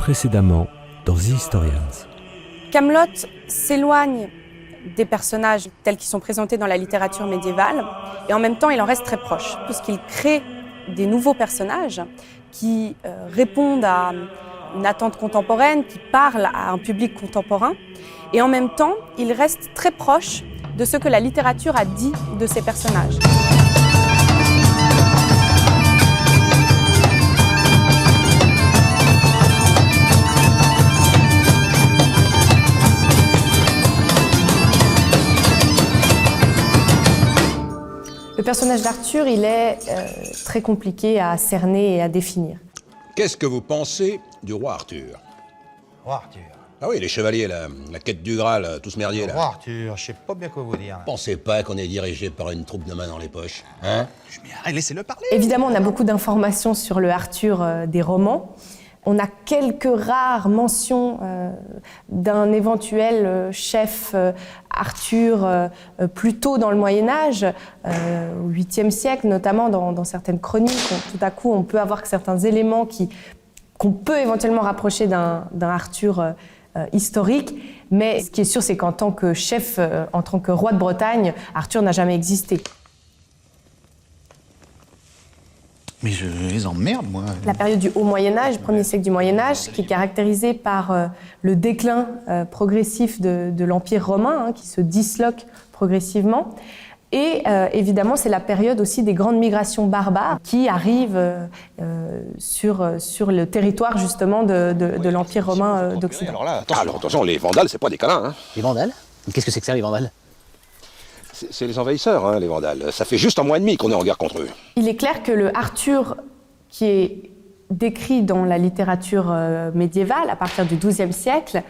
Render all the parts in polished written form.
Précédemment dans The Historians. Kaamelott s'éloigne des personnages tels qu'ils sont présentés dans la littérature médiévale et en même temps il en reste très proche puisqu'il crée des nouveaux personnages qui répondent à une attente contemporaine, qui parlent à un public contemporain et en même temps il reste très proche de ce que la littérature a dit de ces personnages. Le personnage d'Arthur, il est très compliqué à cerner et à définir. Qu'est-ce que vous pensez du roi Arthur? Roi Arthur. Ah oui, les chevaliers, la quête du Graal, tout ce merdier, là. Roi Arthur, je sais pas bien quoi vous dire. Pensez pas qu'on est dirigé par une troupe de mains dans les poches, hein? Mais laissez-le parler. Évidemment, on a beaucoup d'informations sur le Arthur des romans. On a quelques rares mentions d'un éventuel chef Arthur plus tôt dans le Moyen-Âge, au 8e siècle, notamment dans certaines chroniques. Tout à coup, on peut avoir certains éléments qu'on peut éventuellement rapprocher d'un Arthur historique. Mais ce qui est sûr, c'est qu'en tant que chef, en tant que roi de Bretagne, Arthur n'a jamais existé. Mais je les emmerde, moi. La période du Haut Moyen-Âge, premier siècle du Moyen-Âge, qui est caractérisée par le déclin progressif de l'Empire romain, qui se disloque progressivement. Et évidemment, c'est la période aussi des grandes migrations barbares qui arrivent sur le territoire justement de l'Empire romain d'Occident. Alors attention, les Vandales, c'est pas des câlins, hein? Les Vandales? Qu'est-ce que c'est que ça, les Vandales? C'est les envahisseurs, hein, les Vandales. Ça fait juste un mois et demi qu'on est en guerre contre eux. Il est clair que le Arthur qui est décrit dans la littérature médiévale à partir du XIIe siècle,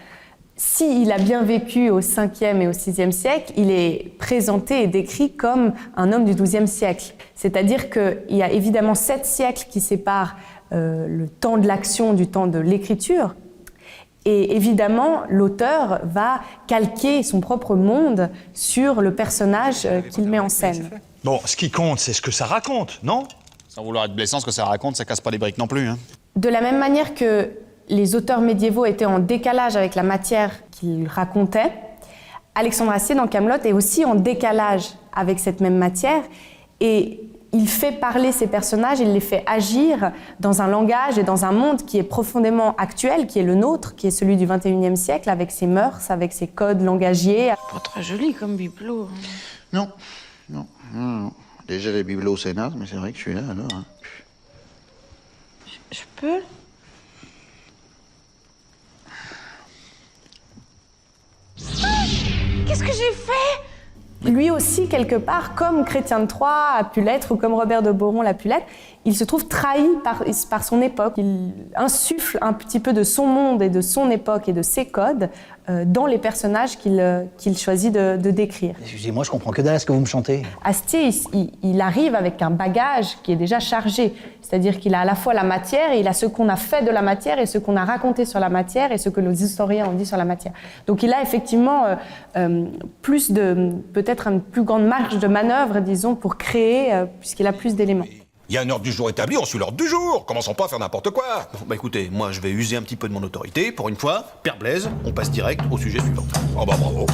s'il a bien vécu au 5e et au 6e siècle, il est présenté et décrit comme un homme du XIIe siècle. C'est-à-dire qu'il y a évidemment 7 siècles qui séparent le temps de l'action du temps de l'écriture. Et évidemment, l'auteur va calquer son propre monde sur le personnage qu'il met en scène. Bon, ce qui compte, c'est ce que ça raconte, non? Sans vouloir être blessant, ce que ça raconte, ça casse pas les briques non plus. Hein. De la même manière que les auteurs médiévaux étaient en décalage avec la matière qu'ils racontaient, Alexandre Astier, dans Kaamelott, est aussi en décalage avec cette même matière. Et il fait parler ces personnages, il les fait agir dans un langage et dans un monde qui est profondément actuel, qui est le nôtre, qui est celui du XXIe siècle, avec ses mœurs, avec ses codes langagiers. Pas très joli comme bibelot. Non. Déjà, les bibelots, c'est naze, mais c'est vrai que je suis là, alors. Hein. Je peux? Qu'est-ce que j'ai fait? Lui aussi, quelque part, comme Chrétien de Troyes a pu l'être, ou comme Robert de Boron l'a pu l'être, il se trouve trahi par son époque. Il insuffle un petit peu de son monde et de son époque et de ses codes dans les personnages qu'il choisit de décrire. Excusez-moi, je comprends que dalle ce que vous me chantez. Astier, il arrive avec un bagage qui est déjà chargé. C'est-à-dire qu'il a à la fois la matière, et il a ce qu'on a fait de la matière et ce qu'on a raconté sur la matière et ce que nos historiens ont dit sur la matière. Donc il a effectivement peut-être une plus grande marge de manœuvre, disons, pour créer, puisqu'il a plus d'éléments. Il y a un ordre du jour établi, on suit l'ordre du jour. Commençons pas à faire n'importe quoi. Bon, bah écoutez, moi je vais user un petit peu de mon autorité. Pour une fois, Père Blaise, on passe direct au sujet suivant. Oh bah bravo.